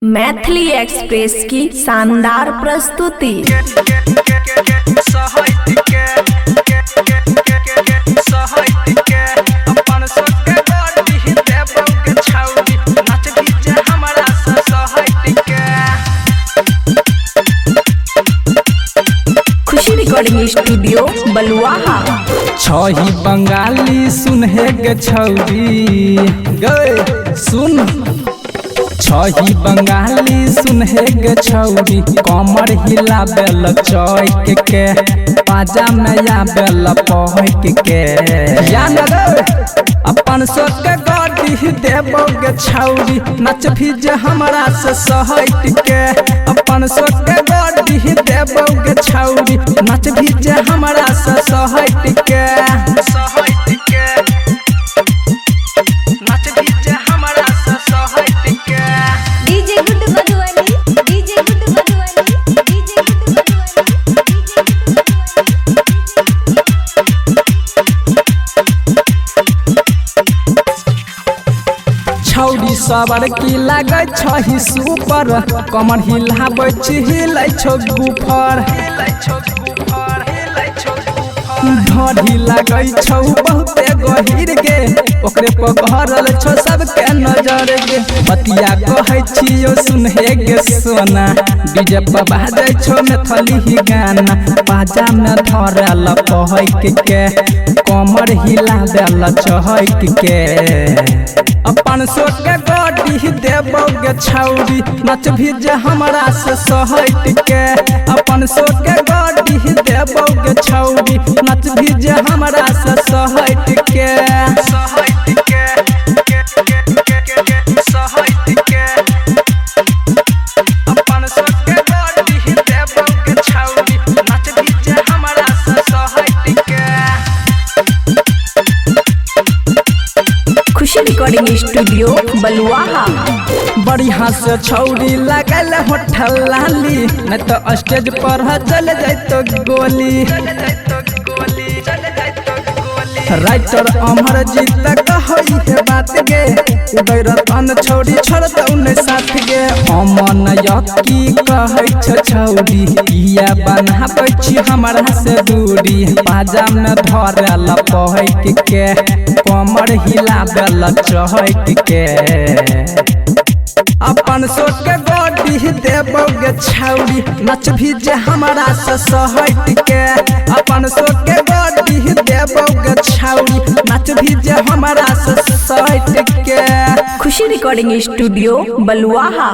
Maithili express की शानदार प्रस्तुति। खुशी रिकॉर्डिंग स्टूडियो बलुआहा। छही बंगाली सुनहे गे छौरी गे सुन छही बंगाली सुनहे गे छौरी कमर हिला बेल चौक के पाजा में या बेल पहक के यान रे अपन सोच के गाड़ी देबो गे छौरी नच भीज हमरा से सहट के अपन सोच के गाड़ी देबो गे छौरी नच भीज हमरा से सहट के छौरी सबर की लागे छही सुपर कमर हिलाबै हिलै छौ गुफर ढोरी लागे छौ बहुते गहीर गे ओकरे पर भरल छौ सबके नजर गे बतिया कहै छियो सुनहे गे सोना डीजे पर बाजै छौ मैथिली गाना बाजा में धरल पहक के कमर हिला देल चहक के अपन सोच के गाड़ी देबो गे छौरी नच भीज हमरा से सहट के अपन सोच के गाड़ी देबो गे छौरी नच भीज हमरा से सहट के अपन सोच के गाड़ी देबो गे छौरी नच भीज हमरा से सहट के। खुशी रिकॉर्डिंग स्टूडियो बलुआहा। बढ़िया से छौरी लगल होठल लाली न तो स्टेज पर चल जातो गोली राइटर अमर जीत कहई है बात गे उदय रतन छौरी छोड़तौ न साथ गे अमन यकी कहै छ छौरी किया बनाबै छी हमरा से दूरी पाजा में धरल पहक के कमर हिला देल चहक के अपन सोच के गाड़ी देबो गे छौरी नच भीज हमरा से सहट के अपन सोच के गाड़ी देबो गे छौरी नच भीज हमरा से सहट के। खुशी रिकॉर्डिंग स्टूडियो बलुआहा।